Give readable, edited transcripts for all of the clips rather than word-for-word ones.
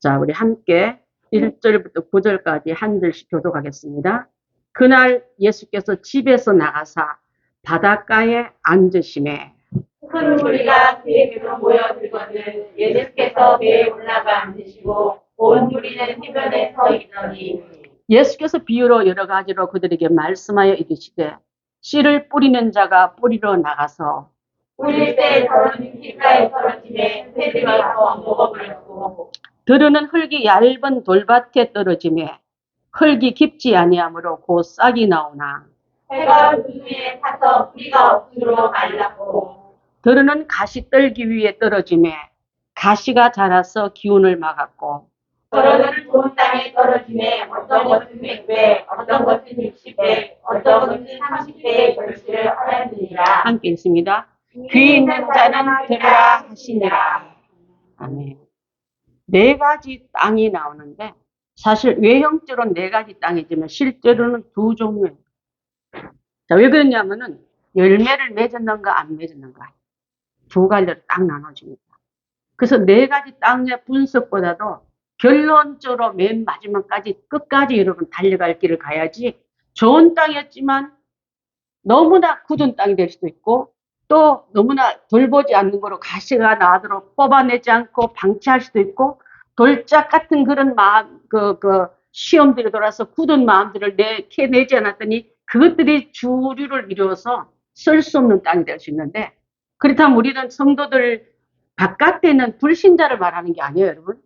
자, 우리 함께 1절부터 9절까지 한 절씩 교독하겠습니다. 그날 예수께서 집에서 나가사 바닷가에 앉으심에 큰 무리가 그에게로 모여들거든 예수께서 배에 올라가 앉으시고 온 무리는 해변에 서 있더니 예수께서 비유로 여러 가지로 그들에게 말씀하여 이르시되 씨를 뿌리는 자가 뿌리러 나가서 뿌릴 때 떨어진 길가에 떨어짐에 새들이 와서 먹어버렸고 들으는 흙이 얇은 돌밭에 떨어짐에 흙이 깊지 아니하므로 곧 싹이 나오나 해가 우중에 타서 뿌리가 없으므로 말랐고 들으는 가시떨기 위에 떨어짐에 가시가 자라서 기운을 막았고 떨어지는 좋은 땅에 떨어짐에 어떤 것은 100배, 어떤 것은 60배, 어떤 것은 30배의 결실을 하였느니라. 함께 있습니다. 귀 있는 자는 들으라 하시니라. 아멘. 네 가지 땅이 나오는데 사실 외형적으로는 네 가지 땅이지만 실제로는 두 종류예요. 자, 왜 그러냐면은 열매를 맺었는가 안 맺었는가 두 가지로 딱 나눠집니다. 그래서 네 가지 땅의 분석보다도 결론적으로 맨 마지막까지 끝까지 여러분 달려갈 길을 가야지 좋은 땅이었지만 너무나 굳은 땅이 될 수도 있고 또 너무나 돌보지 않는 거로 가시가 나도록 뽑아내지 않고 방치할 수도 있고 돌짝 같은 그런 마음, 시험들이 돌아서 굳은 마음들을 캐내지 않았더니 그것들이 주류를 이루어서 쓸 수 없는 땅이 될 수 있는데 그렇다면 우리는 성도들 바깥에 있는 불신자를 말하는 게 아니에요, 여러분.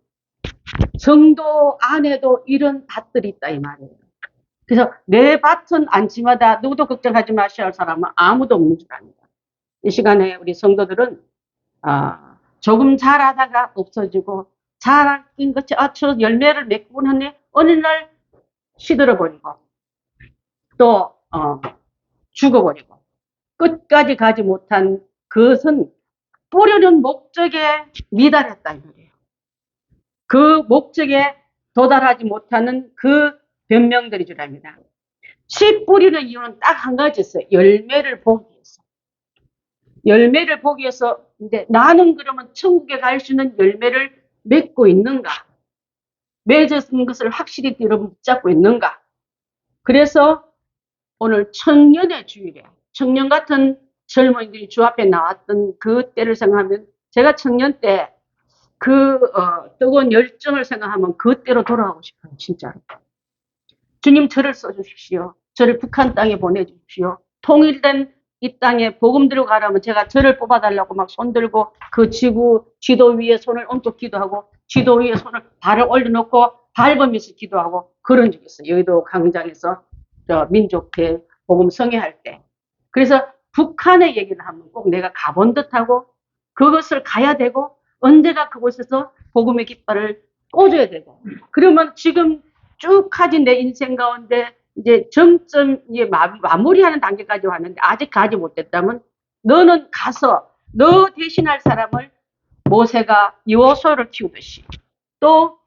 성도 안에도 이런 밭들이 있다 이 말이에요. 그래서 내 밭은 안치마다 누구도 걱정하지 마셔야 할 사람은 아무도 없는 줄 압니다. 이 시간에 우리 성도들은 조금 자라다가 없어지고 자란 것이 저 열매를 맺고 하네 어느 날 시들어버리고 또 죽어버리고 끝까지 가지 못한 그것은 뿌리는 목적에 미달했다 이 말이에요. 그 목적에 도달하지 못하는 그 변명들이 주랍니다. 씨 뿌리는 이유는 딱 한 가지 있어요. 열매를 보기 위해서. 열매를 보기 위해서 근데 나는 그러면 천국에 갈 수 있는 열매를 맺고 있는가? 맺은 것을 확실히 여러분 붙잡고 있는가? 그래서 오늘 청년의 주일에 청년 같은 젊은이들이 주 앞에 나왔던 그 때를 생각하면 제가 청년 때 그 뜨거운 열정을 생각하면 그때로 돌아가고 싶어요. 진짜로. 주님 저를 써주십시오. 저를 북한 땅에 보내주십시오. 통일된 이 땅에 복음 들고 가라면 제가 저를 뽑아달라고 막 손들고 그 지도 위에 손을 얹고 기도하고 지도 위에 손을 발을 올려놓고 밟으면서 기도하고 그런 적이 있어요. 여의도 광장에서 민족회 복음 성회할 때. 그래서 북한의 얘기를 하면 꼭 내가 가본 듯하고 그것을 가야 되고 언제가 그곳에서 복음의 깃발을 꽂아야 되고 그러면 지금 쭉 가진 내 인생 가운데 이제 정점 마무리하는 단계까지 왔는데 아직 가지 못했다면 너는 가서 너 대신할 사람을 모세가 여호수아를 키우듯이 또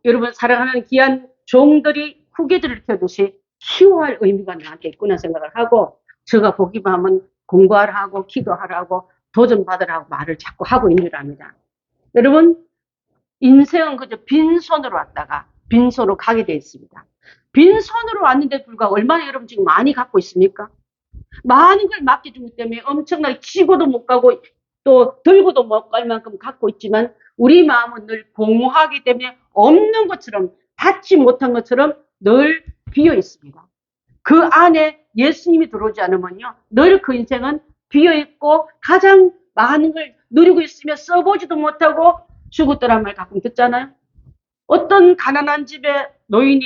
여러분 사랑하는 귀한 종들이 후계들을 키우듯이 키워야 할 의미가 나한테 있구나 생각을 하고 제가 보기만 하면 공부하라고 기도하라고 도전받으라고 말을 자꾸 하고 있는 줄 압니다. 여러분 인생은 그저 빈손으로 왔다가 빈손으로 가게 되어 있습니다. 빈손으로 왔는데 불구하고 얼마나 여러분 지금 많이 갖고 있습니까? 많은 걸 맡겨주기 때문에 엄청나게 치고도 못 가고 또 들고도 못 갈 만큼 갖고 있지만 우리 마음은 늘 공허하기 때문에 없는 것처럼 받지 못한 것처럼 늘 비어 있습니다. 그 안에 예수님이 들어오지 않으면요 늘 그 인생은 비어 있고 가장 많은 걸 누리고 있으며 써보지도 못하고 죽었더란 말 가끔 듣잖아요. 어떤 가난한 집에 노인이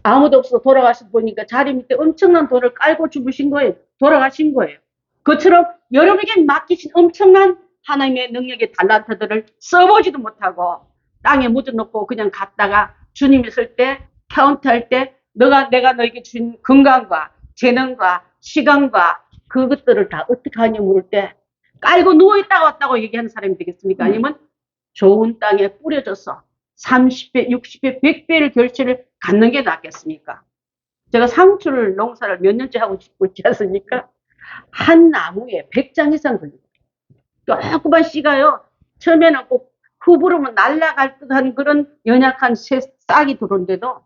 아무도 없어서 돌아가서 보니까 자리 밑에 엄청난 돌을 깔고 죽으신 거예요. 돌아가신 거예요. 그처럼 여러분에게 맡기신 엄청난 하나님의 능력의 달란트들을 써보지도 못하고 땅에 묻어놓고 그냥 갔다가 주님이 있을 때 카운트할 때 내가 너에게 준 건강과 재능과 시간과 그것들을 다 어떻게 하냐 물을 때 깔고 누워있다가 왔다고 얘기하는 사람이 되겠습니까? 아니면 좋은 땅에 뿌려져서 30배, 60배, 100배를 결실을 갖는 게 낫겠습니까? 제가 상추를 농사를 몇 년째 하고 있지 않습니까? 한 나무에 100장 이상 걸립니다. 조그만 씨가요. 처음에는 꼭 후부르면 날아갈 듯한 그런 연약한 싹이 들어온데도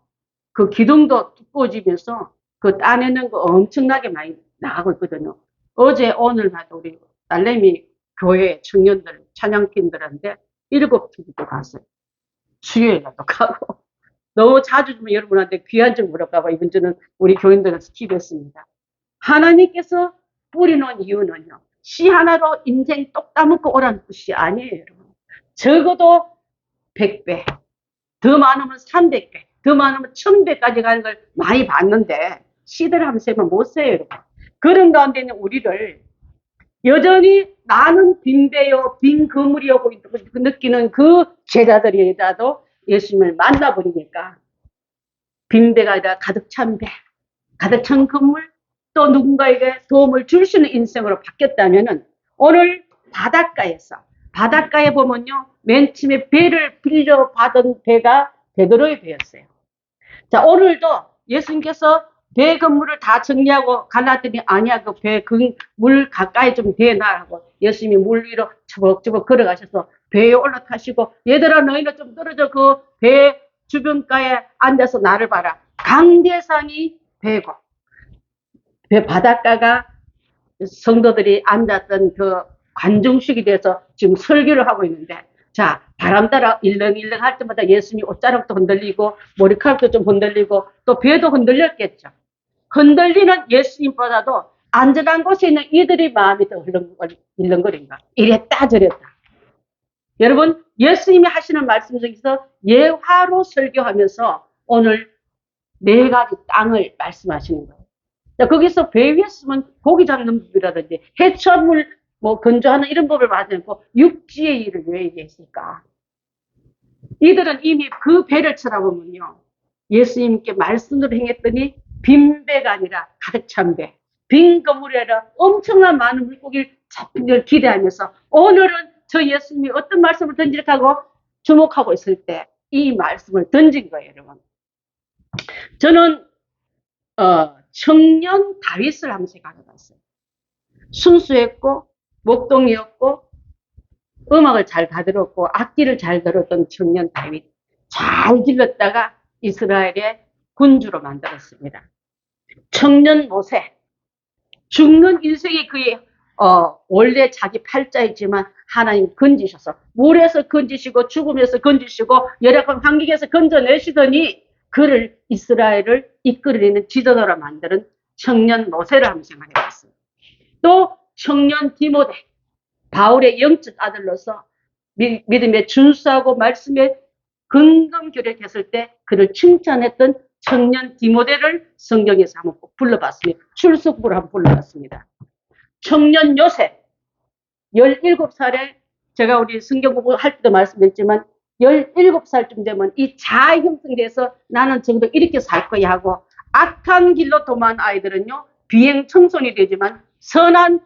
그 기둥도 두꺼워지면서 그 따내는 거 엄청나게 많이 나가고 있거든요. 어제 오늘마다 우리 딸내미 교회 청년들 찬양팀들한테 7팀도 갔어요. 수요일날도 가고 너무 자주 좀 여러분한테 귀한 점 물어볼까봐 이번 주는 우리 교인들은 스킵했습니다. 하나님께서 뿌리놓은 이유는요, 씨 하나로 인생 똑 따먹고 오라는 뜻이 아니에요, 여러분. 적어도 100배, 더 많으면 300배, 더 많으면 1000배까지 가는 걸 많이 봤는데 씨들 한 세면 못 세요, 여러분. 그런 가운데 있는 우리를 여전히 나는 빈배요, 빈 그물이요 느끼는 그 제자들이라도 예수님을 만나버리니까 빈배가 아니라 가득 찬 배, 가득 찬 그물, 또 누군가에게 도움을 줄 수 있는 인생으로 바뀌었다면은 오늘 바닷가에 보면요, 맨 처음에 배를 빌려받은 배가 베드로의 배였어요. 자, 오늘도 예수님께서 배 건물을 다 정리하고 갈랐더니 아니야, 그 배, 그 물 가까이 좀 대놔 하고 예수님이 물 위로 처벅처벅 걸어가셔서 배에 올라타시고 얘들아 너희는 좀 떨어져 그 배 주변가에 앉아서 나를 봐라. 강대상이 배고 배 바닷가가 성도들이 앉았던 그 관중식이 돼서 지금 설교를 하고 있는데, 자, 바람 따라 일렁일렁 할 때마다 예수님이 옷자락도 흔들리고 머리카락도 좀 흔들리고 또 배도 흔들렸겠죠. 흔들리는 예수님보다도 안전한 곳에 있는 이들의 마음이 더 일렁거린가. 이랬다 저랬다. 여러분, 예수님이 하시는 말씀 중에서 예화로 설교하면서 오늘 4가지 땅을 말씀하시는 거예요. 자, 거기서 배 위에 쓰면 고기 잡는 법이라든지 해산물 뭐 건조하는 이런 법을 말하지 않고 육지의 일을 왜 얘기했을까? 이들은 이미 그 배를 쳐다보면요, 예수님께 말씀으로 행했더니 빈 배가 아니라 가득 찬 배, 빈 건물이 아니라 엄청난 많은 물고기를 잡힌 걸 기대하면서 오늘은 저 예수님이 어떤 말씀을 던질까 하고 주목하고 있을 때 이 말씀을 던진 거예요, 여러분. 저는 청년 다윗을 한번 생각해봤어요. 순수했고 목동이었고 음악을 잘 다들었고 악기를 잘 들었던 청년 다윗, 잘 길렀다가 이스라엘의 군주로 만들었습니다. 청년 모세, 죽는 인생이 그의 원래 자기 팔자이지만 하나님 건지셔서 물에서 건지시고 죽음에서 건지시고 열악한 환경에서 건져내시더니 그를 이스라엘을 이끌어내는 지도자로 만드는 청년 모세를 한번 생각해봤어요. 또 청년 디모데, 바울의 영적 아들로서 믿음에 준수하고 말씀에 근검결약했을 때 그를 칭찬했던 청년 디모데를 성경에서 한번 꼭 불러봤습니다. 출석부를 한번 불러봤습니다. 청년 요셉, 17살에 제가 우리 성경 공부할 때도 말씀드렸지만 17살쯤 되면 이 자아 형성이 돼서 나는 정도 이렇게 살 거야 하고 악한 길로 도망한 아이들은요, 비행 청소년이 되지만 선한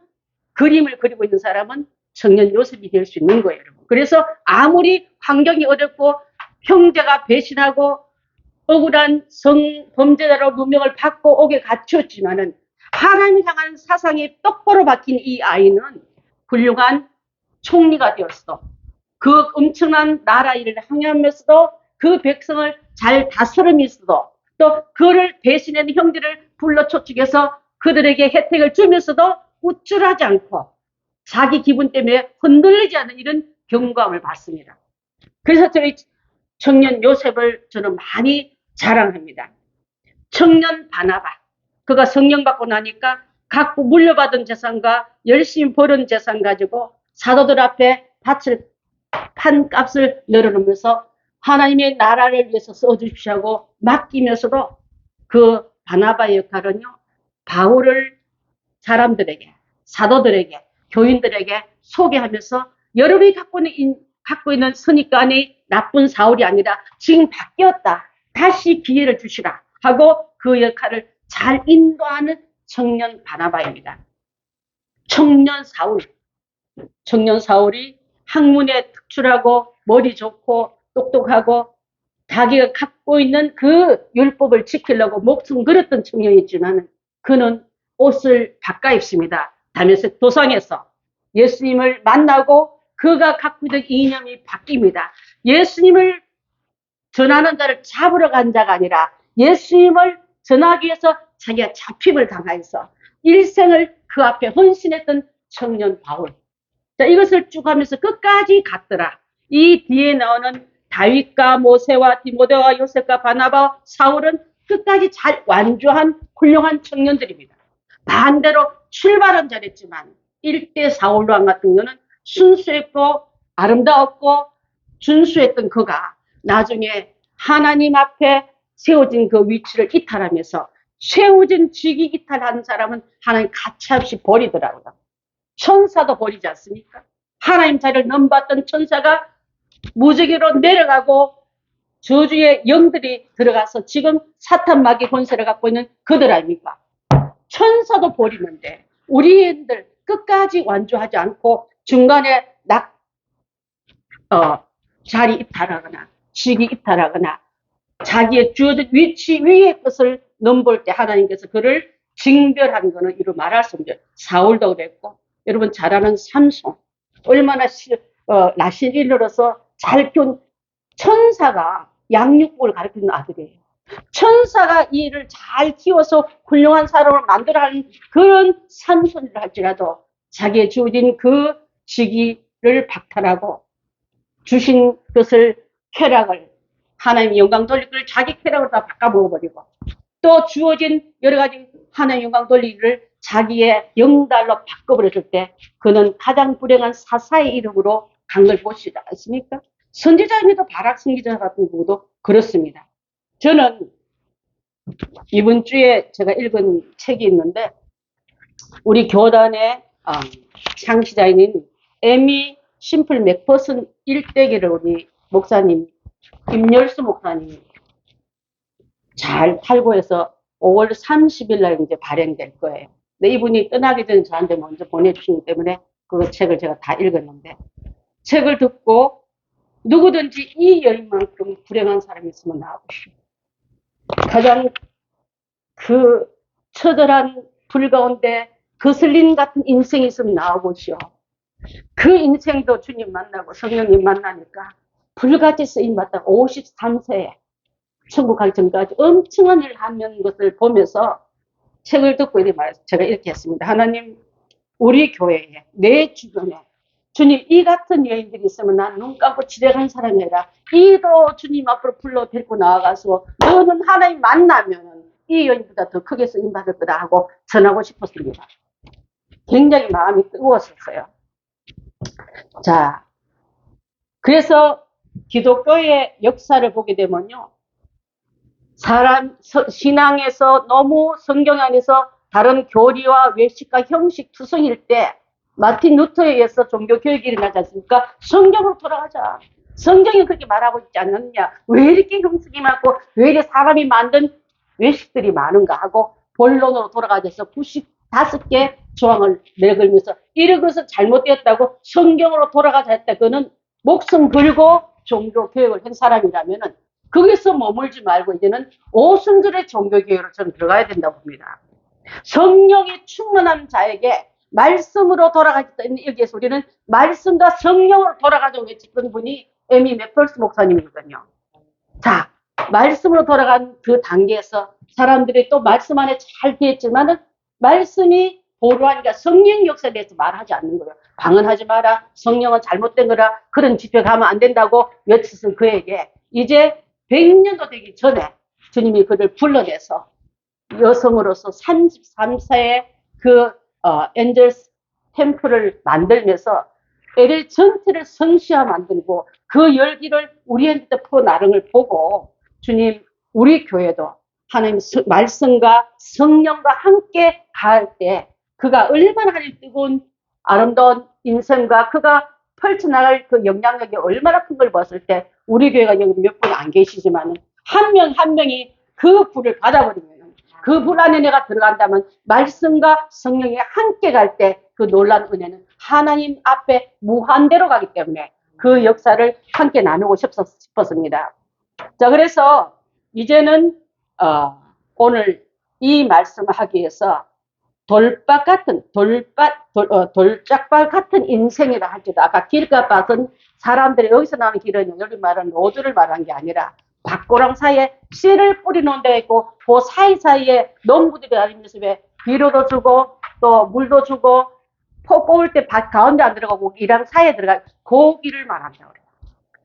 그림을 그리고 있는 사람은 청년 요셉이 될 수 있는 거예요, 여러분. 그래서 아무리 환경이 어렵고 형제가 배신하고 억울한 성범죄자로 누명을 받고 옥에 갇혔지만은 하나님을 향한 사상이 똑바로 박힌 이 아이는 훌륭한 총리가 되었어. 그 엄청난 나라 일을 항해하면서도 그 백성을 잘 다스리면서도 또 그를 배신하는 형제를 불러 초축해서 그들에게 혜택을 주면서도 우쭐하지 않고 자기 기분 때문에 흔들리지 않는 이런 경감을 받습니다. 그래서 저희 청년 요셉을 저는 많이 자랑합니다. 청년 바나바, 그가 성령 받고 나니까 갖고 물려받은 재산과 열심히 벌은 재산 가지고 사도들 앞에 판값을 내려놓으면서 하나님의 나라를 위해서 써주십시오 하고 맡기면서도 그 바나바의 역할은요, 바울을 사람들에게, 사도들에게, 교인들에게 소개하면서 여러분이 갖고 있는 선입관이 나쁜 사울이 아니라 지금 바뀌었다. 다시 기회를 주시라 하고 그 역할을 잘 인도하는 청년 바나바입니다. 청년 사울이 학문에 특출하고 머리 좋고 똑똑하고 자기가 갖고 있는 그 율법을 지키려고 목숨 걸었던 청년이지만 그는 옷을 바꿔 입습니다. 다메섹 도상에서 예수님을 만나고 그가 갖고 있는 이념이 바뀝니다. 예수님을 전하는 자를 잡으러 간 자가 아니라 예수님을 전하기 위해서 자기가 잡힘을 당하여서 일생을 그 앞에 헌신했던 청년 바울. 자, 이것을 쭉 하면서 끝까지 갔더라. 이 뒤에 나오는 다윗과 모세와 디모데와 요셉과 바나바와 사울은 끝까지 잘 완주한 훌륭한 청년들입니다. 반대로 출발은 잘했지만 일대 사울왕 같은 경우는 순수했고 아름다웠고 준수했던 그가 나중에 하나님 앞에 세워진 그 위치를 이탈하면서 세워진 직위 이탈한 사람은 하나님 가차없이 버리더라고요. 천사도 버리지 않습니까? 하나님 자리를 넘봤던 천사가 무지개로 내려가고 저주의 영들이 들어가서 지금 사탄 마귀 권세를 갖고 있는 그들 아닙니까? 천사도 버리는데 우리 애들 끝까지 완주하지 않고 중간에 자리 이탈하거나 직위 이탈하거나 자기의 주어진 위치 위의 것을 넘볼 때 하나님께서 그를 징별한 거는 이루 말할 수 없죠. 사울도 그랬고 여러분 잘 아는 삼손 얼마나 나신 일로서 잘 키운 천사가 양육복을 가르치는 아들이에요. 천사가 이 일을 잘 키워서 훌륭한 사람을 만들어 하는 그런 삼손이라 할지라도 자기의 주어진 그 직위를 박탈하고 주신 것을 쾌락을 하나님 영광 돌릴 걸 자기 쾌락으로 다 바꿔 먹어버리고 또 주어진 여러 가지 하나님 영광 돌리기를 자기의 영달로 바꿔버렸을 때 그는 가장 불행한 사사의 이름으로 간 걸 보시지 않습니까? 선지자입니다. 바락 선지자 같은 경우도 그렇습니다. 저는 이번 주에 제가 읽은 책이 있는데 우리 교단의 창시자인 에미 심플 맥퍼슨 일대기를 우리 목사님 김열수 목사님이 잘 탈고해서 5월 30일 날 이제 발행될 거예요. 근데 이분이 떠나기 전에 저한테 먼저 보내주시기 때문에 그 책을 제가 다 읽었는데 책을 듣고 누구든지 이 여인만큼 불행한 사람이 있으면 나와보시오. 가장 그 처절한 불 가운데 거슬림 같은 인생이 있으면 나와보시오. 그 인생도 주님 만나고 성령님 만나니까 불같이 쓰임받다 53세에 천국 가기 전까지 엄청난 일을 하는 것을 보면서 책을 듣고 제가 이렇게 했습니다. 하나님, 우리 교회에, 내 주변에 주님 이 같은 여인들이 있으면 난 눈 감고 지나가는 사람이 아니라 이도 주님 앞으로 불러 데리고 나와가서 너는 하나님 만나면 이 여인보다 더 크게 쓰임받을 거다 하고 전하고 싶었습니다. 굉장히 마음이 뜨거웠었어요. 자, 그래서 기독교의 역사를 보게 되면요. 신앙에서 너무 성경 안에서 다른 교리와 외식과 형식 투성일 때 마틴 루터에 의해서 종교교육이 일어나지 않습니까? 성경으로 돌아가자. 성경이 그렇게 말하고 있지 않느냐. 왜 이렇게 형식이 많고 왜 이렇게 사람이 만든 외식들이 많은가 하고 본론으로 돌아가자 해서 95개 조항을 내걸면서 이런 것은 잘못되었다고 성경으로 돌아가자 했다. 그거는 목숨 걸고 종교교육을 한 사람이라면은 거기서 머물지 말고 이제는 오순절의 종교교육으로 저는 들어가야 된다고 봅니다. 성령이 충만한 자에게 말씀으로 돌아가겠다는 여기에서 우리는 말씀과 성령으로 돌아가자고 외쳤던 분이 에미 맥펄스 목사님이거든요. 자, 말씀으로 돌아간 그 단계에서 사람들이 또 말씀 안에 잘 되었지만은 말씀이 보루하니까 성령 역사에 대해서 말하지 않는 거예요. 방언하지 마라. 성령은 잘못된 거라. 그런 집회 가면 안 된다고 외쳤은 그에게 이제 100년도 되기 전에 주님이 그를 불러내서 여성으로서 33세에 그 엔젤스 템플을 만들면서 LA 전체를 성시화 만들고 그 열기를 우리한테 퍼나른 걸 보고 주님 우리 교회도 하나님 말씀과 성령과 함께 갈 때 그가 얼마나 하나님 뜨거운 아름다운 인생과 그가 펼쳐나갈 그 영향력이 얼마나 큰 걸 봤을 때 우리 교회가 여기 몇 분 안 계시지만 한 명 한 명이 그 불을 받아버리면 그 불 안에 내가 들어간다면 말씀과 성령이 함께 갈 때 그 놀라운 은혜는 하나님 앞에 무한대로 가기 때문에 그 역사를 함께 나누고 싶었습니다. 자, 그래서 이제는 오늘 이 말씀을 하기 위해서 돌밭 같은, 돌짝밭 같은 인생이라 할지도, 아까 길가밭은 사람들이 여기서 나오는 길은 여기 말하는 로드를 말한 게 아니라 밭고랑 사이에 씨를 뿌리놓은 데가 있고, 그 사이사이에 농부들이 다니면서 왜 비료도 주고, 또 물도 주고, 포 뽑을 때 밭 가운데 안 들어가고, 이랑 사이에 들어가, 그 길을 말한다고 그래요.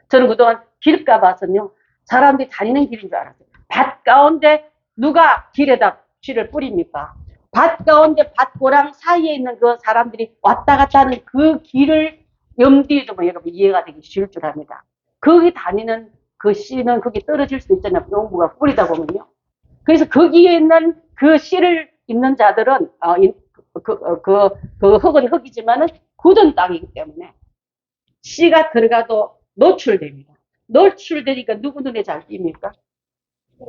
저는 그동안 길가밭은요, 사람들이 다니는 길인 줄 알았어요. 밭 가운데 누가 길에다 씨를 뿌립니까? 밭 가운데 밭고랑 사이에 있는 그 사람들이 왔다 갔다 하는 그 길을 염두에 두면 여러분 이해가 되기 쉬울 줄 압니다. 거기 다니는 그 씨는 거기 떨어질 수 있잖아요. 농부가 뿌리다 보면요. 그래서 거기에 있는 그 씨를 입는 자들은, 그 흙은 흙이지만은 굳은 땅이기 때문에 씨가 들어가도 노출됩니다. 노출되니까 누구 눈에 잘 띕니까?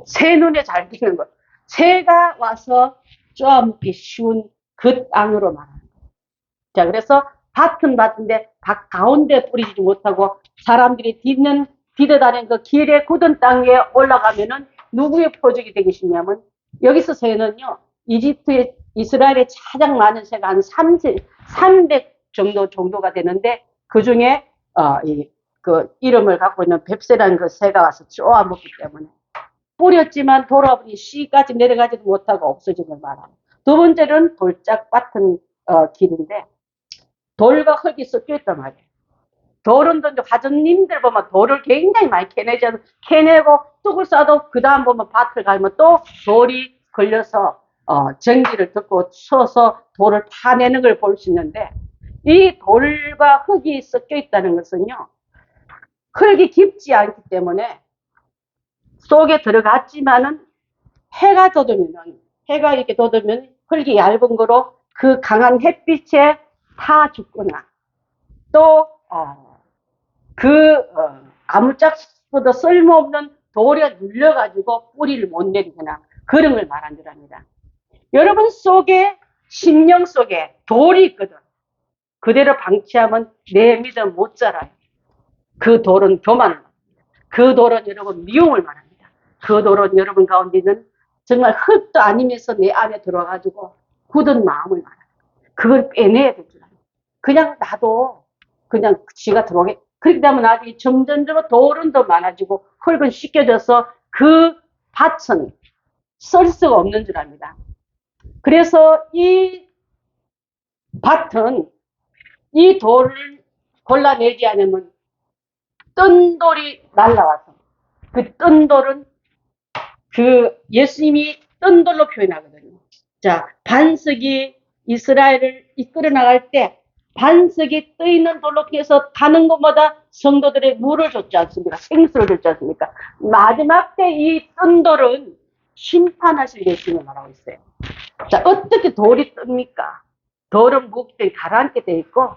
새 눈에 잘 띄는 것. 새가 와서 쪼아먹기 쉬운 그 땅으로 말하는 거예요. 자, 그래서 밭은 밭인데 밭 가운데 뿌리지 못하고 사람들이 디뎌다니는 그 길의 굳은 땅에 올라가면은 누구의 표적이 되기 쉽냐면, 여기서 새는요, 이스라엘에 가장 많은 새가 한 300 정도가 되는데, 그 중에, 그 이름을 갖고 있는 뱁새라는 그 새가 와서 쪼아먹기 때문에 뿌렸지만 돌아보니 씨까지 내려가지도 못하고 없어진 걸 말합니다. 두 번째는 돌짝 같은 길인데, 돌과 흙이 섞여 있단 말이에요. 돌은 가정님들 보면 돌을 굉장히 많이 캐내고 뚝을 싸도 그 다음 보면 밭을 가면 또 돌이 걸려서 전기를 듣고 쳐서 돌을 파내는 걸 볼 수 있는데, 이 돌과 흙이 섞여 있다는 것은요, 흙이 깊지 않기 때문에 속에 들어갔지만은 해가 이렇게 돋으면 흙이 얇은 거로 그 강한 햇빛에 타 죽거나, 또 아무짝보다 쓸모없는 돌에 눌려가지고 뿌리를 못 내리거나 그런 걸 말한 줄 압니다. 여러분 속에, 심령 속에 돌이 있거든. 그대로 방치하면 내 믿음 못 자라요. 그 돌은 교만을 말합니다. 그 돌은 여러분 미움을 말합니다. 그 돌은 여러분 가운데 있는 정말 흙도 아니면서 내 안에 들어와가지고 굳은 마음을 말합니다. 그걸 빼내야 될 줄 압니다. 그냥 놔도 그냥 지가 들어오게. 그렇게 되면 나중에 점점점 돌은 더 많아지고 흙은 씻겨져서 그 밭은 쓸 수가 없는 줄 압니다. 그래서 이 밭은 이 돌을 골라내지 않으면 뜬 돌이 날라와서, 그 뜬 돌은 그 예수님이 뜬 돌로 표현하거든요. 자, 반석이 이스라엘을 이끌어 나갈 때 반석이 떠 있는 돌로 해서 가는 곳마다 성도들의 물을 줬지 않습니까? 생수를 줬지 않습니까? 마지막 때 이 뜬 돌은 심판하실 예수님을 말하고 있어요. 자, 어떻게 돌이 뜹니까? 돌은 무겁게 가라앉게 돼 있고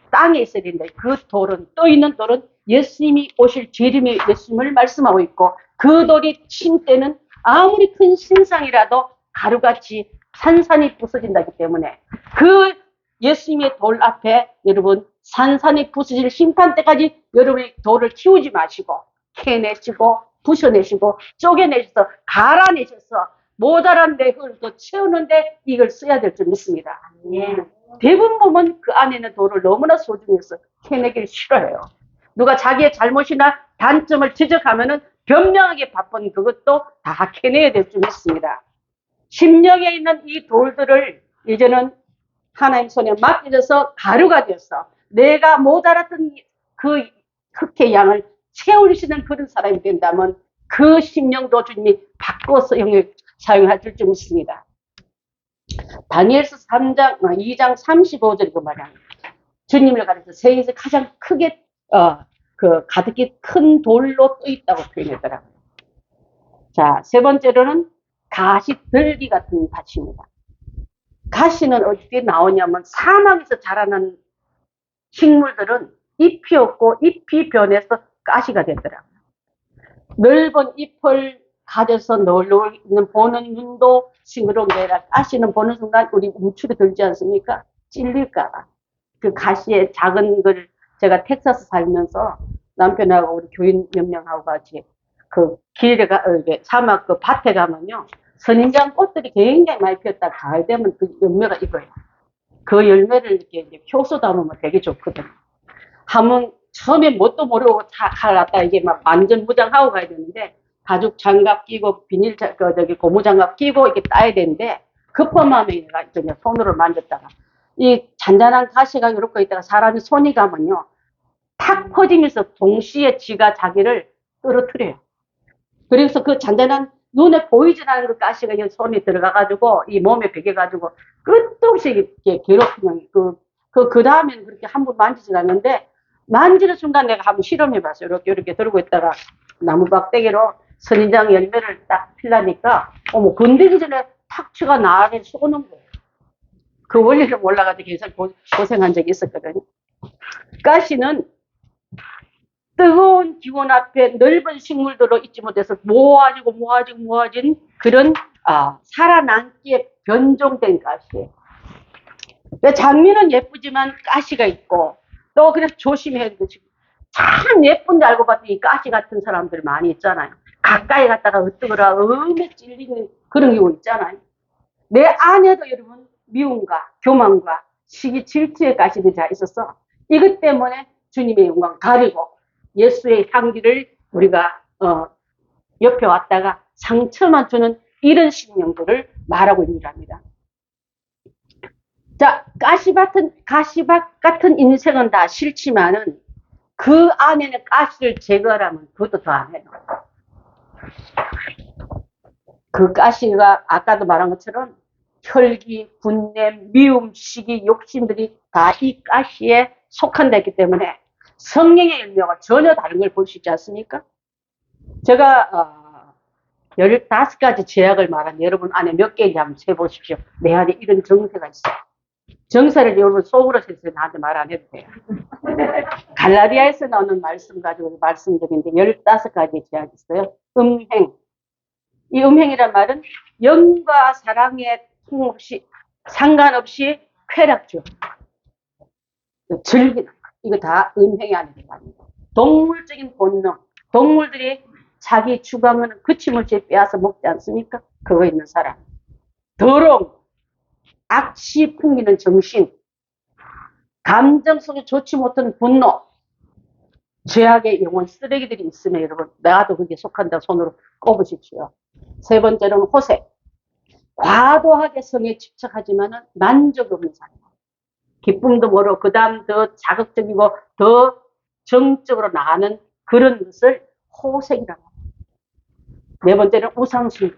땅에 있어야 되는데, 그 돌은, 떠 있는 돌은 예수님이 오실 재림의 예수님을 말씀하고 있고, 그 돌이 친 때는 아무리 큰 신상이라도 가루같이 산산이 부서진다기 때문에, 그 예수님의 돌 앞에 여러분 산산이 부서질 심판 때까지 여러분이 돌을 키우지 마시고 캐내시고 부셔내시고 쪼개내셔서 갈아내셔서 모자란 내 흙을 또 채우는데 이걸 써야 될 줄 믿습니다. 대부분 보면 그 안에 있는 돌을 너무나 소중해서 캐내기를 싫어해요. 누가 자기의 잘못이나 단점을 지적하면은 변명하기 바쁜 그것도 다 캐내야 될 줄 믿습니다. 심령에 있는 이 돌들을 이제는 하나님 손에 맡겨져서 가루가 되어서 내가 모자랐던 그 흑의 양을 채우시는 그런 사람이 된다면 그 심령도 주님이 바꿔서 사용할 줄 믿습니다. 다니엘서 2장 35절 그 말이야. 주님을 가리켜 세계에서 가장 크게 가득히 큰 돌로 떠 있다고 표현했더라고요. 자, 세 번째로는 가시들기 같은 밭입니다. 가시는 어디에 나오냐면 사막에서 자라는 식물들은 잎이 없고 잎이 변해서 가시가 되더라고요. 넓은 잎을 가져서 놀러 있는 보는 눈도 싱그러운 게 아니라 가시는 보는 순간 우리 움츠려 들지 않습니까? 찔릴까봐. 그 가시의 작은 걸 제가 텍사스 살면서 남편하고 우리 교인 몇 명하고 같이 그 길에 사막 그 밭에 가면요. 선인장 꽃들이 굉장히 많이 피었다 가을 되면 그 열매가 익어요. 그 열매를 이렇게 이제 효소 담으면 되게 좋거든. 하면 처음에 뭣도 모르고 다 갈랐다 이게 막 완전 무장하고 가야 되는데 가죽 장갑 끼고 비닐 고무 장갑 끼고 이렇게 따야 되는데 급한 마음에 내가 그냥 손으로 만졌다가 이 잔잔한 가시가 이렇게 있다가 사람이 손이 가면요 탁 퍼지면서 동시에 지가 자기를 떨어뜨려요. 그래서 그 잔잔한 눈에 보이지 않는 그 가시가 이 손에 들어가가지고 이 몸에 베겨가지고 끝도 없이 이렇게 괴롭히면 그 다음에는 그렇게 한 번 만지지 않는데 만지는 순간 내가 한번 실험해봤어요. 이렇게 들고 있다가 나무 박대기로 선인장 열매를 딱 필라니까 어머 건드기 전에 탁 치가 나를 쏘는 거예요. 그 원리를 몰라가지고 계속 고생한 적이 있었거든요. 가시는 뜨거운 기온 앞에 넓은 식물들로 있지 못해서 모아진 그런 살아남기에 변종된 가시예요. 장미는 예쁘지만 가시가 있고 또 그래서 조심해야 되고 참 예쁜데 알고 봤더니 가시 같은 사람들 많이 있잖아요. 가까이 갔다가 어떠거라 음에 찔리는 그런 경우 있잖아요. 내 안에도 여러분 미움과 교만과 시기 질투의 가시들이 다 있어서 이것 때문에 주님의 영광 가리고 예수의 향기를 우리가 옆에 왔다가 상처만 주는 이런 심령들을 말하고 있는 겁니다. 자, 가시밭 같은 인생은 다 싫지만은 그 안에는 가시를 제거하라면 그것도 더 안 해요. 그 가시가 아까도 말한 것처럼 혈기, 분냄, 미움, 시기, 욕심들이 다 이 가시에 속한다기 때문에 성령의 열매가 전혀 다른 걸 볼 수 있지 않습니까? 제가 15가지 제약을 말한 여러분 안에 몇 개인지 한번 세보십시오. 내 안에 이런 정세가 있어요. 정세를 여러분 속으로 세서 나한테 말 안 해도 돼요. 갈라디아에서 나오는 말씀 가지고 말씀드리는데 15가지 제약이 있어요. 음행. 이 음행이란 말은 영과 사랑에 상관없이 쾌락주. 즐기는 거. 이거 다 음행이 안에 들어갑니다. 동물적인 본능. 동물들이 자기 주광은 그침없이 빼앗아 먹지 않습니까? 그거 있는 사람. 더러움. 악시 풍기는 정신. 감정 속에 좋지 못한 분노. 죄악의 영혼 쓰레기들이 있으면 여러분 나도 그게 속한다고 손으로 꼽으십시오. 세 번째로는 호세. 과도하게 성에 집착하지만은 만족 없는 사람. 기쁨도 모르고 그 다음 더 자극적이고 더 정적으로 나가는 그런 것을 호색이라고 합니다. 네 번째는 우상숭배.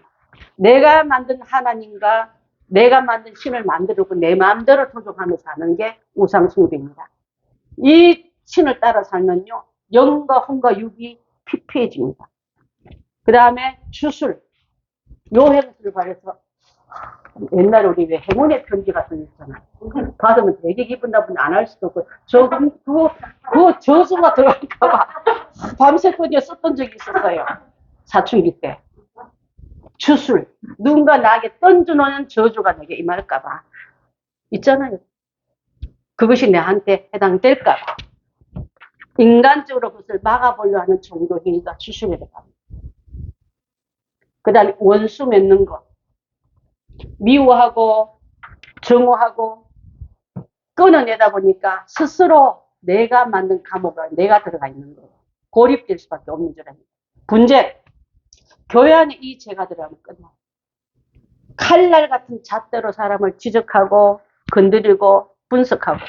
내가 만든 하나님과 내가 만든 신을 만들고 내 마음대로 조종하며 사는 게 우상숭배입니다. 이 신을 따라 살면요 영과 혼과 육이 피폐해집니다. 그 다음에 주술, 요행술을 발해서 옛날에 우리 왜 행운의 편지 같은 거 있잖아. 받으면 되게 기분 나쁘면 안 할 수도 없고, 그거 저주가 들어갈까봐 밤새껏 썼던 적이 있었어요. 사춘기 때. 주술, 누군가 나에게 던져놓는 저주가 내게 임할까봐. 있잖아요. 그것이 내한테 해당될까봐. 인간적으로 그것을 막아보려 하는 정도 행위가 주술에 들어갑니다. 그 다음에 원수 맺는 것. 미워하고 정오하고 끊어내다 보니까 스스로 내가 만든 감옥에 내가 들어가 있는 거예요. 고립될 수밖에 없는 줄 압니다. 분쟁. 교회 안에 이 죄가 들어가면 끝나요. 칼날 같은 잣대로 사람을 지적하고 건드리고 분석하고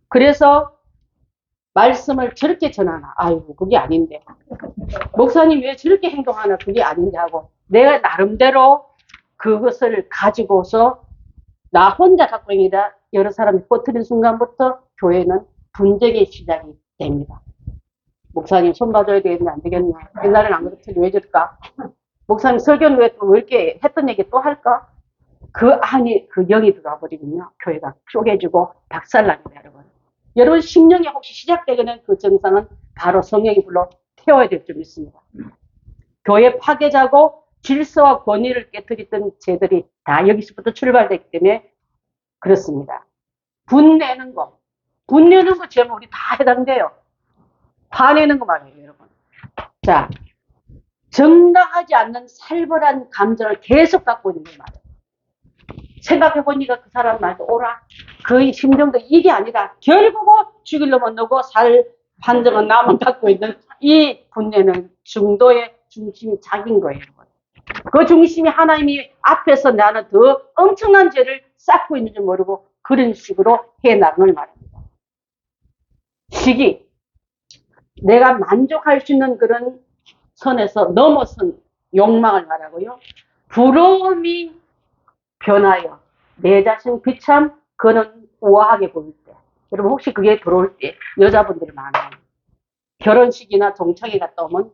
그래서 말씀을 저렇게 전하나 아이고 그게 아닌데 목사님 왜 저렇게 행동하나 그게 아닌데 하고 내가 나름대로 그것을 가지고서 나 혼자 갖고 있는 게 아니라 여러 사람이 퍼뜨린 순간부터 교회는 분쟁의 시작이 됩니다. 목사님 손 봐줘야 되겠네 안 되겠네. 옛날에는 안 그랬더니 왜 저럴까? 목사님 설교는 왜 이렇게 했던 얘기 또 할까? 그 안에 그 영이 들어와 버리면요. 교회가 쪼개지고 박살납니다 여러분. 여러분 심령이 혹시 시작되거나 그 증상은 바로 성령이 불러 태워야 될 점 있습니다. 교회 파괴자고 질서와 권위를 깨뜨렸던 죄들이 다 여기서부터 출발됐기 때문에 그렇습니다. 분내는 거 제목 우리 다 해당돼요. 화내는 거 말이에요 여러분. 자, 정당하지 않는 살벌한 감정을 계속 갖고 있는 말이에요. 생각해보니까 그 사람 말도 오라. 그 심정도 이게 아니라 결국은 죽이려면 너고 살 판정은 나만 갖고 있는 이 분야는 중도의 중심이 자기인 거예요. 그 중심이 하나님이 앞에서 나는 더 엄청난 죄를 쌓고 있는지 모르고 그런 식으로 해나가는 말입니다. 시기, 내가 만족할 수 있는 그런 선에서 넘어선 욕망을 말하고요. 부러움이 변하여 내 자신 비참 그는 우아하게 보일 때, 여러분 혹시 그게 들어올 때 여자분들이 많아요. 결혼식이나 동창회 갔다 오면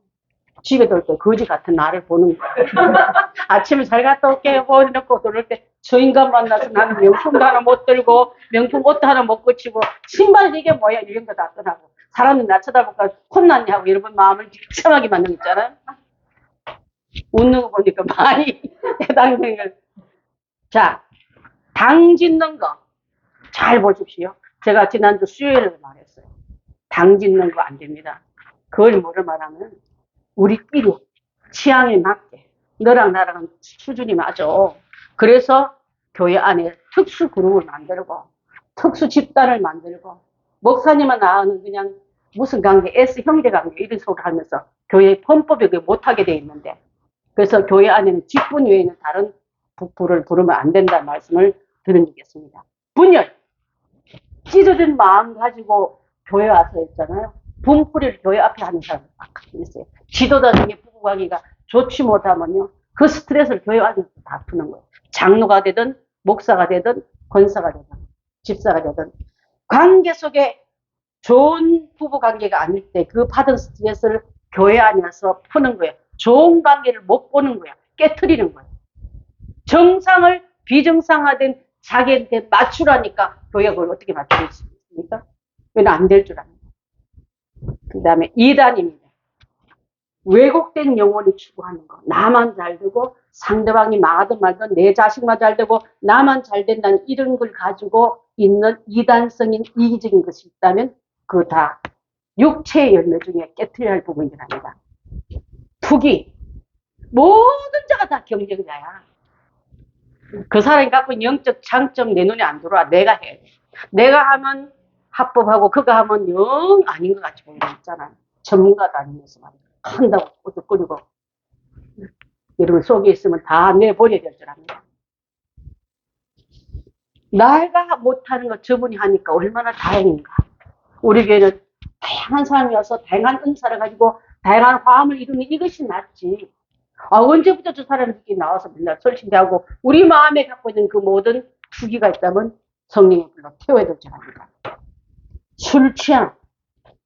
집에 돌 때 거지 같은 나를 보는 거예요. 아침에 잘 갔다 올게요 버려놓고 들어올 때 저 인간 만나서 나는 명품도 하나 못 들고 명품 옷도 하나 못 고치고 신발 이게 뭐야 이런 거 다 떠나고 사람들 나 쳐다볼까 혼났냐고 여러분 마음을 비참하게 만든 거 있잖아요. 웃는 거 보니까 많이 해당되는 걸. 자, 당 짓는 거 잘 보십시오. 제가 지난주 수요일에 말했어요. 당 짓는 거 안 됩니다. 그걸 뭐를 말하면 우리끼리 취향에 맞게 너랑 나랑 수준이 맞아. 그래서 교회 안에 특수 그룹을 만들고 특수 집단을 만들고 목사님은 나는 그냥 무슨 관계 S 형제 관계 이런 소리 하면서 교회 헌법에 못하게 돼 있는데 그래서 교회 안에는 직분 외에는 다른 부를 부르면 안 된다는 말씀을 드리겠습니다. 분열, 찢어진 마음 가지고 교회 와서 했잖아요. 분풀이를 교회 앞에 하는 사람이 막 있어요. 지도자 중에 부부관계가 좋지 못하면요. 그 스트레스를 교회 안에서 다 푸는 거예요. 장로가 되든 목사가 되든 권사가 되든 집사가 되든 관계 속에 좋은 부부관계가 아닐 때 그 받은 스트레스를 교회 안에서 푸는 거예요. 좋은 관계를 못 보는 거예요. 깨트리는 거예요. 정상을 비정상화된 자기한테 맞추라니까 교회가 그걸 어떻게 맞추고 있습니까? 그건 안 될 줄 압니다. 그 다음에 이단입니다. 왜곡된 영혼이 추구하는 거. 나만 잘 되고 상대방이 망하든 말든 내 자식만 잘 되고 나만 잘 된다는 이런 걸 가지고 있는 이단성인 이기적인 것이 있다면 그거 다 육체의 열매 중에 깨트려야 할 부분이랍니다. 투기. 모든 자가 다 경쟁자야. 그 사람이 갖고 있는 영적 장점 내 눈에 안 들어와. 내가 해. 내가 하면 합법하고 그가 하면 영 아닌 것 같이 보이는 있잖아. 전문가도 아니면서 말이야. 한다고 꼬죽거리고 여러분 속에 있으면 다 내버려야 될 줄 압니다. 내가 못하는 거 저분이 하니까 얼마나 다행인가. 우리 교회는 다양한 사람이 와서 다양한 은사를 가지고 다양한 화음을 이루는 이것이 낫지. 언제부터 저 사람들이 나와서 맨날 설신대하고 우리 마음에 갖고 있는 그 모든 투기가 있다면 성령의 불로 태워야 될 줄 압니다. 술 취함.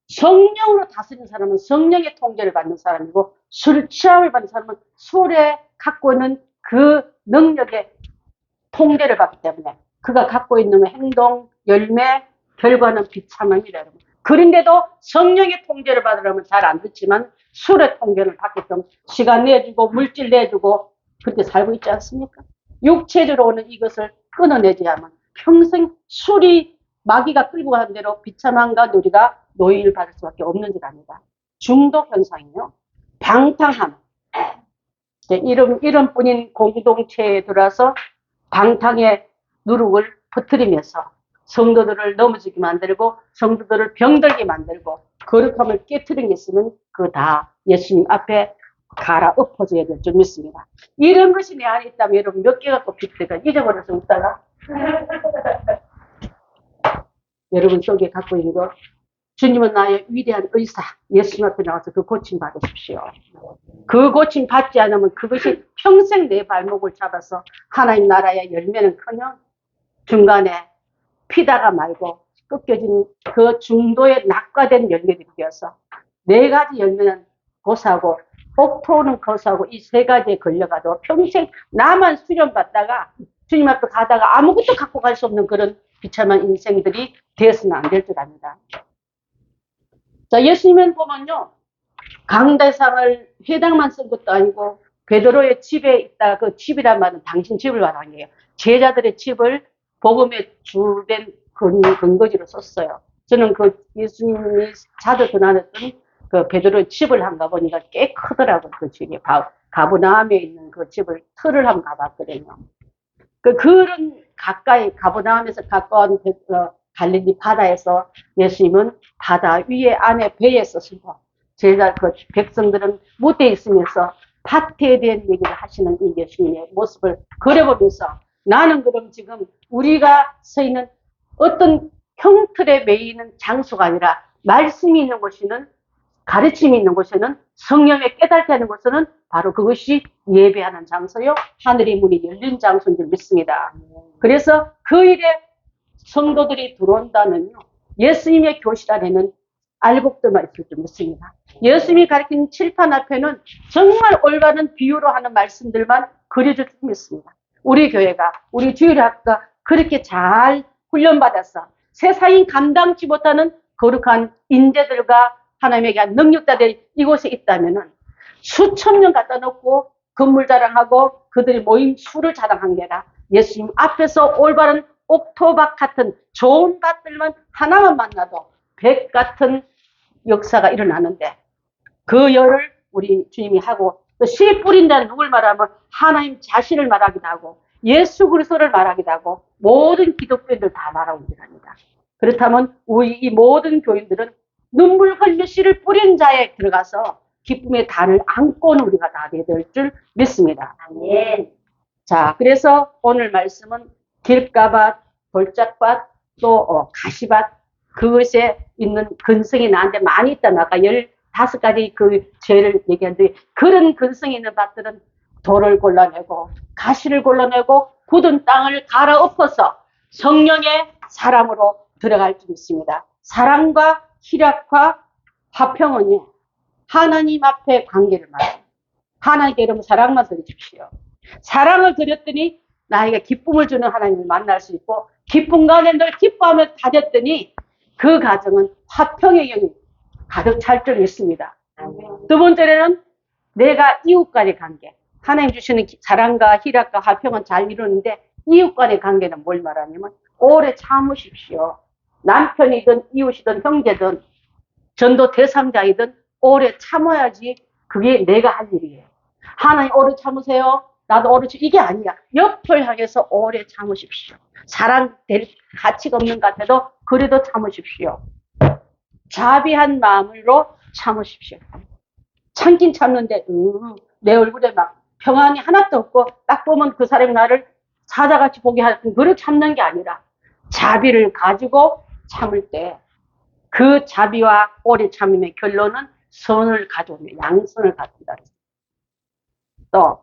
성령으로 다스리는 사람은 성령의 통제를 받는 사람이고 술 취함을 받는 사람은 술에 갖고 있는 그 능력의 통제를 받기 때문에 그가 갖고 있는 행동, 열매, 결과는 비참합니다. 여러분. 그런데도 성령의 통제를 받으려면 잘 안 듣지만 술의 통제를 받기 때문에 시간 내주고 물질 내주고 그렇게 살고 있지 않습니까? 육체적으로 오는 이것을 끊어내야만 평생 술이 마귀가 끌고 가는 대로 비참함과 누리가 노예를 받을 수밖에 없는 줄 압니다. 중독 현상이요. 방탕함. 이런 뿐인 공동체에 들어와서 방탕의 누룩을 퍼뜨리면서 성도들을 넘어지게 만들고 성도들을 병들게 만들고 거룩함을 깨트린 게 있으면 그거 다 예수님 앞에 갈아엎어져야 될 줄 믿습니다. 이런 것이 내 안에 있다면 여러분 몇 개 갖고 빚대가 잊어버려서 웃다가 여러분 속에 갖고 있는 거 주님은 나의 위대한 의사 예수님 앞에 나와서 그 고침 받으십시오. 그 고침 받지 않으면 그것이 평생 내 발목을 잡아서 하나님 나라의 열매는커녕 중간에 피다가 말고 꺾여진 그 중도에 낙과된 열매들이 되어서 네 가지 열매는 고사하고 복토는 고사하고 이 세 가지에 걸려가도 평생 나만 수련받다가 주님 앞에 가다가 아무것도 갖고 갈 수 없는 그런 비참한 인생들이 되어서는 안 될 줄 압니다. 자, 예수님은 보면요. 강대상을 회당만 쓴 것도 아니고 베드로의 집에 있다 그 집이란 말은 당신 집을 말하는 거예요. 제자들의 집을 복음에 주된 근거지로 썼어요. 저는 그 예수님이 자주 전환했던 그 베드로 집을 한번 가보니까 꽤 크더라고요. 그 집이. 가버나움에 있는 그 집을 틀을 한번 가봤거든요. 그런 가까이 가버나움에서 가까운 갈릴리 바다에서 예수님은 바다 위에 안에 배에 서시고 제가 그 백성들은 무대에 있으면서 밭에 대한 얘기를 하시는 이 예수님의 모습을 그려보면서 나는 그럼 지금 우리가 서 있는 어떤 형틀에 매이는 장소가 아니라 말씀이 있는 곳에는 가르침이 있는 곳에는 성령의 깨닫게 하는 곳에는 바로 그것이 예배하는 장소요. 하늘의 문이 열린 장소인 줄 믿습니다. 그래서 그 일에 성도들이 들어온다면요. 예수님의 교실 안에는 알곡들만 있을 줄 믿습니다. 예수님이 가르친 칠판 앞에는 정말 올바른 비유로 하는 말씀들만 그려줄 줄 믿습니다. 우리 교회가, 우리 주일학교가 그렇게 잘 훈련받아서 세상이 감당치 못하는 거룩한 인재들과 하나님에게 한 능력자들이 이곳에 있다면은 수천 명 갖다 놓고 건물 자랑하고 그들이 모임 수를 자랑한 게 아니라 예수님 앞에서 올바른 옥토박 같은 좋은 밭들만 하나만 만나도 백 같은 역사가 일어나는데 그 열을 우리 주님이 하고 또 씨 뿌린 자는 누굴 말하면 하나님 자신을 말하기도 하고 예수 그리스도를 말하기도 하고 모든 기독교인들 다 말하고 있습니다. 그렇다면 우리 이 모든 교인들은 눈물 흘려 씨를 뿌린 자에 들어가서 기쁨의 단을 안고는 우리가 다 돼야 될 줄 믿습니다. 아멘. 자, 그래서 오늘 말씀은 길가밭, 돌짝밭, 또 가시밭 그것에 있는 근성이 나한테 많이 있다면 아까 15가지 그 죄를 얘기했는데 그런 근성이 있는 밭들은 돌을 골라내고 가시를 골라내고 굳은 땅을 갈아엎어서 성령의 사람으로 들어갈 줄 믿습니다. 사랑과 희락과 화평은요. 하나님 앞에 관계를 말해요. 하나님께 여러분 사랑만 드리십시오. 사랑을 드렸더니 나에게 기쁨을 주는 하나님을 만날 수 있고 기쁨 가운데 늘 기뻐하며 다녔더니 그 가정은 화평의 영이 가득 찰 줄 믿습니다. 두 번째는 내가 이웃 간의 관계. 하나님 주시는 사랑과 희락과 화평은 잘 이루는데 이웃 간의 관계는 뭘 말하냐면 오래 참으십시오. 남편이든 이웃이든 형제든 전도 대상자이든 오래 참아야지 그게 내가 할 일이에요. 하나님 오래 참으세요. 나도 오래 이게 아니야. 옆을 향해서 오래 참으십시오. 사랑될 가치가 없는 것 같아도 그래도 참으십시오. 자비한 마음으로 참으십시오. 참긴 참는데 내 얼굴에 막 평안이 하나도 없고 딱 보면 그 사람이 나를 사자같이 보게 하는 그걸 참는 게 아니라 자비를 가지고 참을 때 그 자비와 오래 참음의 결론은 선을 가져오며 양선을 가져온다. 또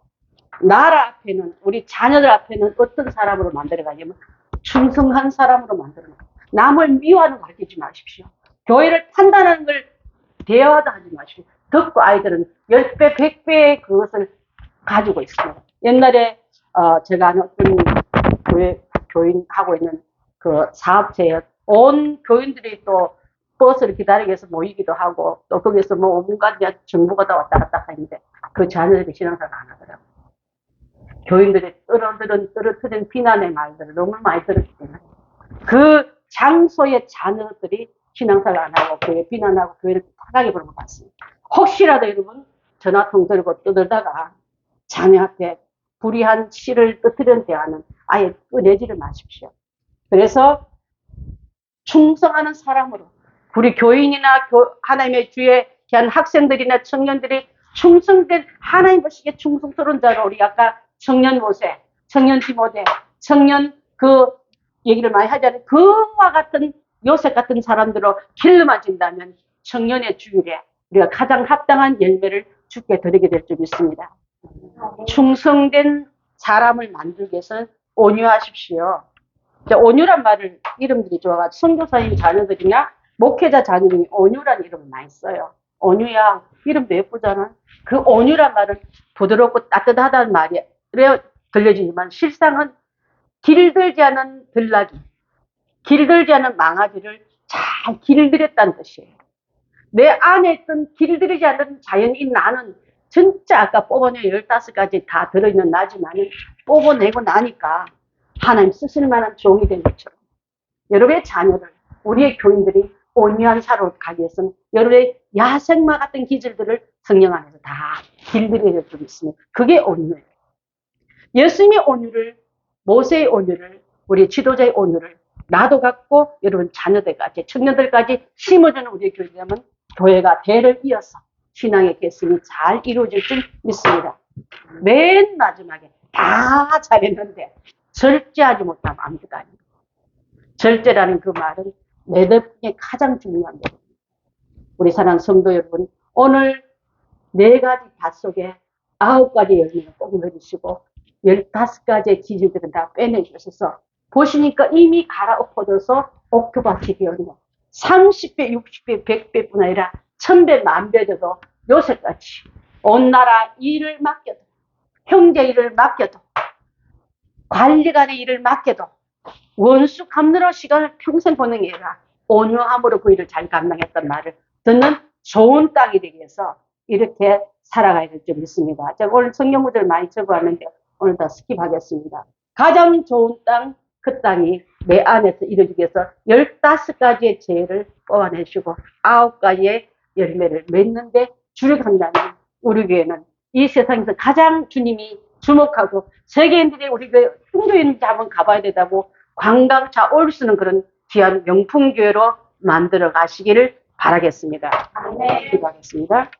나라 앞에는 우리 자녀들 앞에는 어떤 사람으로 만들어가냐면 충성한 사람으로 만들어가요. 남을 미워하는 거 가르치지 마십시오. 교회를 판단하는 걸 대화도 하지 마십시오. 듣고 아이들은 10배, 100배의 그것을 가지고 있습니다. 옛날에 제가 아는 어떤 교인하고 있는 그 사업체에 온 교인들이 또 버스를 기다리기 위해서 모이기도 하고 또 거기서 뭐 온갖 정보가 다 왔다 갔다 하는데 그 자녀들이 신앙생활 안 하더라고요. 교인들이 떨어뜨린 비난의 말들을 너무 많이 들었기 때문에 그 장소의 자녀들이 신앙생활 안 하고 교회 비난하고 교회를 타락해 버린 것 같습니다. 혹시라도 여러분 전화통 들고 떠들다가 자녀한테 불의한 씨를 떠뜨리는 대화는 아예 꺼내지를 마십시오. 그래서 충성하는 사람으로 우리 교인이나 하나님의 주에 대한 학생들이나 청년들이 충성된 하나님 보시기에 충성스러운 자로 우리 아까 청년 모세, 청년 디모데, 청년 그 얘기를 많이 하잖아요. 그와 같은 요셉 같은 사람들로 길러만진다면 청년의 주일에 우리가 가장 합당한 열매를 주께 드리게 될 줄 믿습니다. 충성된 사람을 만들기 위해서는 온유하십시오. 온유란 말을 이름들이 좋아가지고 선교사님 자녀들이나 목회자 자녀들이 온유란 이름을 많이 써요. 온유야 이름도 예쁘잖아. 그 온유란 말은 부드럽고 따뜻하다는 말이 들려지지만 실상은 길들지 않은 들나귀, 길들지 않은 망아지를 잘 길들였다는 뜻이에요. 내 안에 있던 길들이지 않은 자연인 나는 진짜 아까 뽑아내 15가지 다 들어있는 나지만은 뽑아내고 나니까 하나님 쓰실 만한 종이 된 것처럼 여러분의 자녀를 우리의 교인들이 온유한 사로 가기 위해서는 여러분의 야생마 같은 기질들을 성령 안에서 다 길들여줄 수 있습니다. 그게 온유예요. 예수님의 온유를, 모세의 온유를, 우리 지도자의 온유를 나도 갖고 여러분 자녀들까지, 청년들까지 심어주는 우리 교회라면 교회가 대를 이어서 신앙의 계승이 잘 이루어질 줄 믿습니다. 맨 마지막에 다 잘했는데 절제하지 못하면 아무것도 아닙니다. 절제라는 그 말은 매듭 중에 가장 중요한 거예요. 우리 사랑하는 성도 여러분, 오늘 4가지 밭 속에 9가지 열매를 꼭 넣으시고 15가지의 기질들은 다 빼내주셔서 보시니까 이미 갈아엎어져서 옥토밭이 되었네요. 30배, 60배, 100배뿐 아니라 1000배, 1000배 돼도 요새까지 온 나라 일을 맡겨도, 형제 일을 맡겨도, 관리관의 일을 맡겨도 원수 감느라 시간을 평생 보낸 게 아니라 온유함으로 그 일을 잘 감당했던 말을 듣는 좋은 땅이 되기 위해서 이렇게 살아가야 될 줄 믿습니다. 제가 오늘 성경 구절 많이 적어왔는데 오늘 다 스킵하겠습니다. 가장 좋은 땅, 그 땅이 내 안에서 이루어지기 위해서 15가지의 죄를 뽑아내시고 9가지의 열매를 맺는데 주력한다면 우리 교회는 이 세상에서 가장 주님이 주목하고 세계인들이 우리 교회 흉도 있는지 한번 가봐야 된다고 관광차 올 수 있는 그런 귀한 명품 교회로 만들어 가시기를 바라겠습니다. 아멘. 기도하겠습니다.